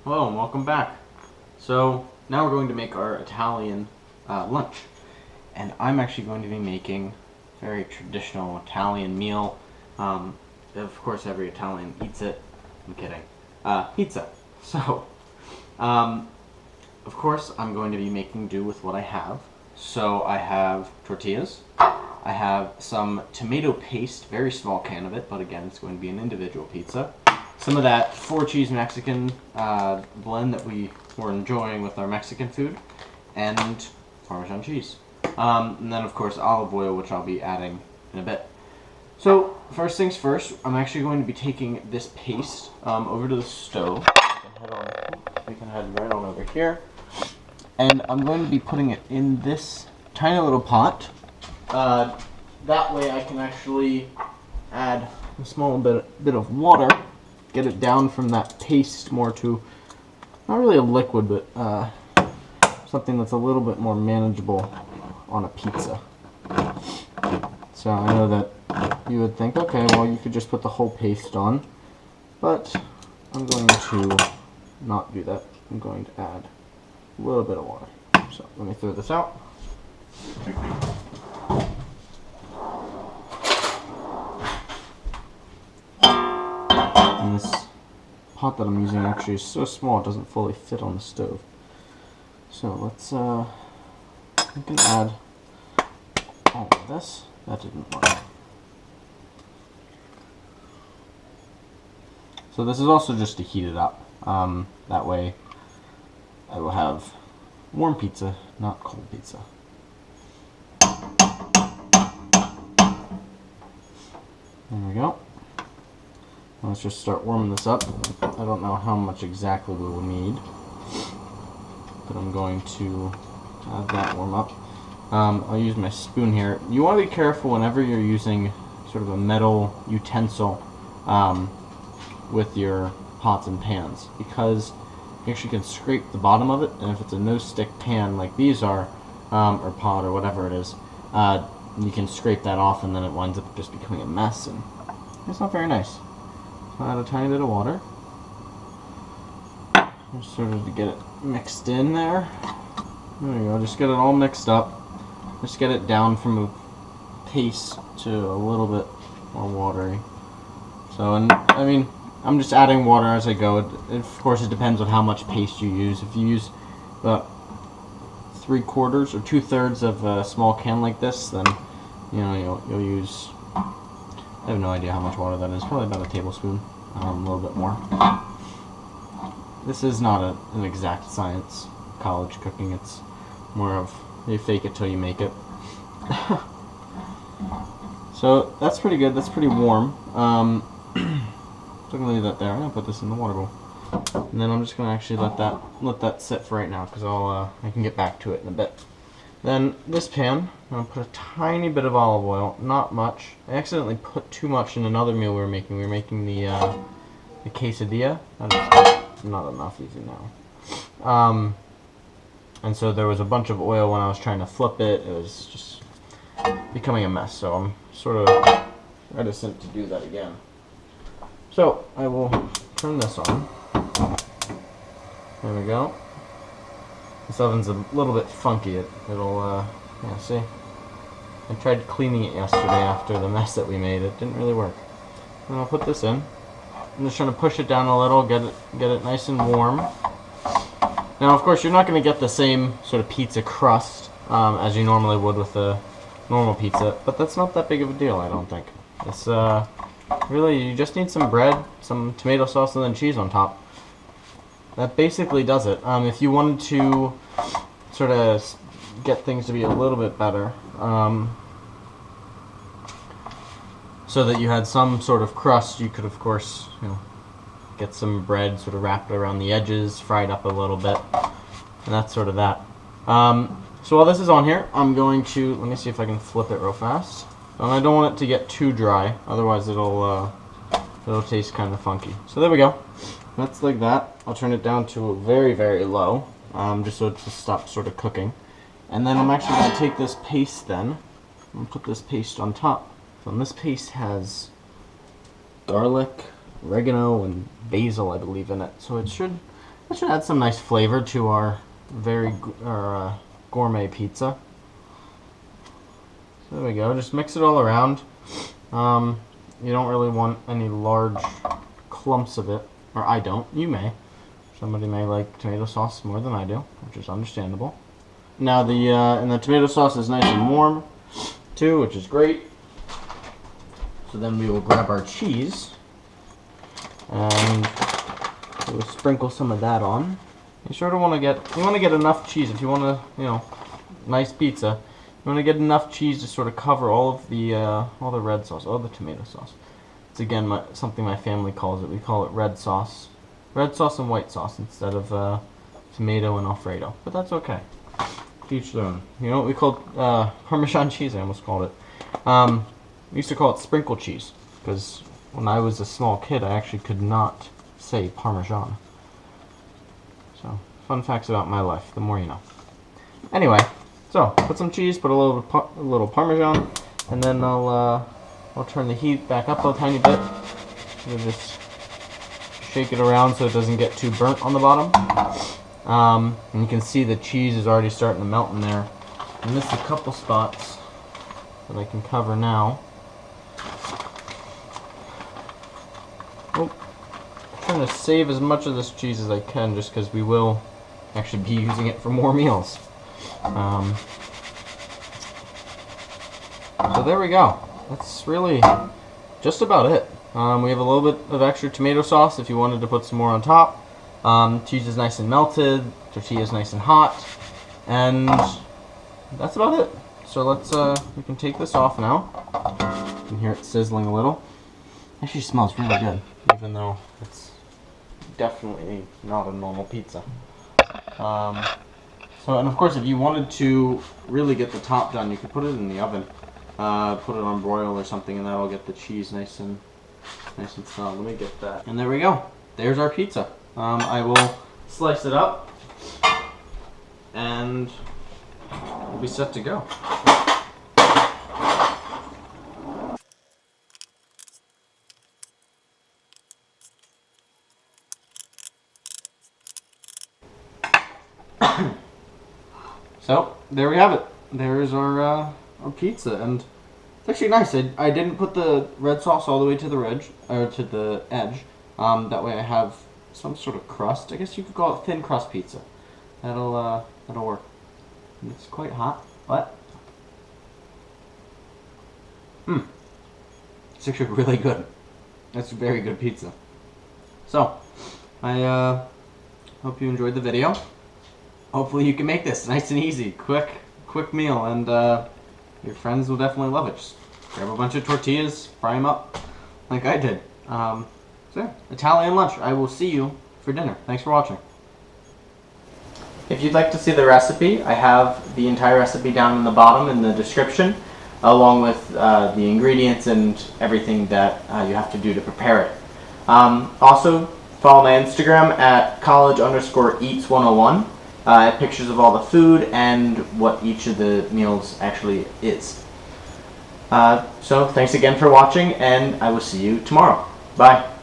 Hello and welcome back. So now we're going to make our Italian lunch, and I'm actually going to be making a very traditional Italian meal. Of course, every Italian eats it. I'm kidding. Pizza. So, of course, I'm going to be making do with what I have. So I have tortillas. I have some tomato paste, very small can of it, but again, it's going to be an individual pizza. Some of that 4-cheese Mexican blend that we were enjoying with our Mexican food, and Parmesan cheese. And then, of course, olive oil, which I'll be adding in a bit. So, first things first, I'm actually going to be taking this paste over to the stove. We can head right on over here. And I'm going to be putting it in this tiny little pot. That way I can actually add a small bit of water, get it down from that paste more to, not really a liquid, but something that's a little bit more manageable on a pizza. So I know that you would think, okay, well you could just put the whole paste on, but I'm going to not do that. I'm going to add a little bit of water. So let me throw this out. And this pot that I'm using actually is so small it doesn't fully fit on the stove. So let's, we can add all of this. That didn't work. So this is also just to heat it up. That way I will have warm pizza, not cold pizza. There we go. Let's just start warming this up. I don't know how much exactly we will need, but I'm going to have that warm up. I'll use my spoon here. You want to be careful whenever you're using sort of a metal utensil with your pots and pans, because you actually can scrape the bottom of it, and if it's a no-stick pan like these are, or pot or whatever it is, you can scrape that off and then it winds up just becoming a mess, and it's not very nice. So add a tiny bit of water, just sort of to get it mixed in there. There we go, just get it all mixed up. Just get it down from a paste to a little bit more watery. So, and I mean, I'm just adding water as I go. Of course, it depends on how much paste you use. If you use about 3/4 or 2/3 of a small can like this, then you know you'll use. I have no idea how much water that is. Probably about a tablespoon, a little bit more. This is not an exact science. College cooking. It's more of you fake it till you make it. So that's pretty good. That's pretty warm. So I'm gonna leave that there. I'm gonna put this in the water bowl, and then I'm just gonna actually let that sit for right now, because I can get back to it in a bit. Then this pan, I'm gonna put a tiny bit of olive oil, not much. I accidentally put too much in another meal we were making. We were making the quesadilla. That is not enough even now. And so there was a bunch of oil when I was trying to flip it. It was just becoming a mess. So I'm sort of reticent to do that again. So I will turn this on. There we go. This oven's a little bit funky. It'll yeah, see? I tried cleaning it yesterday after the mess that we made. It didn't really work. And I'll put this in. I'm just trying to push it down a little, get it nice and warm. Now, of course, you're not going to get the same sort of pizza crust as you normally would with a normal pizza, but that's not that big of a deal, I don't think. It's really, you just need some bread, some tomato sauce, and then cheese on top. That basically does it. If you wanted to sort of get things to be a little bit better, so that you had some sort of crust, you could, of course, get some bread sort of wrapped around the edges, fried up a little bit, and that's sort of that. So while this is on here, I'm going to, let me see if I can flip it real fast. And I don't want it to get too dry, otherwise it'll taste kind of funky. So there we go. That's like that. I'll turn it down to a very, very low, just so it stops sort of cooking. And then I'm actually going to take this paste then, and put this paste on top. So this paste has garlic, oregano, and basil, I believe, in it. So it should That should add some nice flavor to our gourmet pizza. So there we go. Just mix it all around. You don't really want any large clumps of it, or I don't. You may. Somebody may like tomato sauce more than I do, which is understandable. Now and the tomato sauce is nice and warm too, which is great. So then we will grab our cheese and we'll sprinkle some of that on. You sort of want to get enough cheese if you want to, nice pizza. You want to get enough cheese to sort of cover all the red sauce, all the tomato sauce. It's again something my family calls it. We call it red sauce and white sauce instead of tomato and Alfredo. But that's okay. Each their own. You know what we called Parmesan cheese? I almost called it. We used to call it sprinkle cheese because when I was a small kid, I actually could not say Parmesan. So, fun facts about my life. The more you know. Anyway, so put some cheese, put a little Parmesan, and then I'll turn the heat back up a tiny bit. We'll just shake it around so it doesn't get too burnt on the bottom. And you can see the cheese is already starting to melt in there. I missed a couple spots that I can cover now. Oh, I'm trying to save as much of this cheese as I can just because we will actually be using it for more meals. So there we go. That's really just about it. We have a little bit of extra tomato sauce if you wanted to put some more on top. Cheese is nice and melted, tortilla is nice and hot, and that's about it. So we can take this off now. You can hear it sizzling a little. Actually smells really good, even though it's definitely not a normal pizza. And of course if you wanted to really get the top done, you could put it in the oven. Put it on broil or something, and that'll get the cheese nice and solid. Let me get that. And there we go. There's our pizza. I will slice it up, and we'll be set to go. So there we have it. There's our pizza, and it's actually nice. I didn't put the red sauce all the way to the edge. That way I have some sort of crust. I guess you could call it thin crust pizza. That'll work. And it's quite hot, but it's actually really good. That's a very good pizza. So I hope you enjoyed the video. Hopefully you can make this nice and easy, quick meal, and your friends will definitely love it. Just grab a bunch of tortillas, fry them up like I did. So yeah, Italian lunch. I will see you for dinner. Thanks for watching. If you'd like to see the recipe, I have the entire recipe down in the bottom in the description, along with the ingredients and everything that you have to do to prepare it. Also, follow my Instagram at college_eats101. I have pictures of all the food and what each of the meals actually is. So thanks again for watching, and I will see you tomorrow. Bye.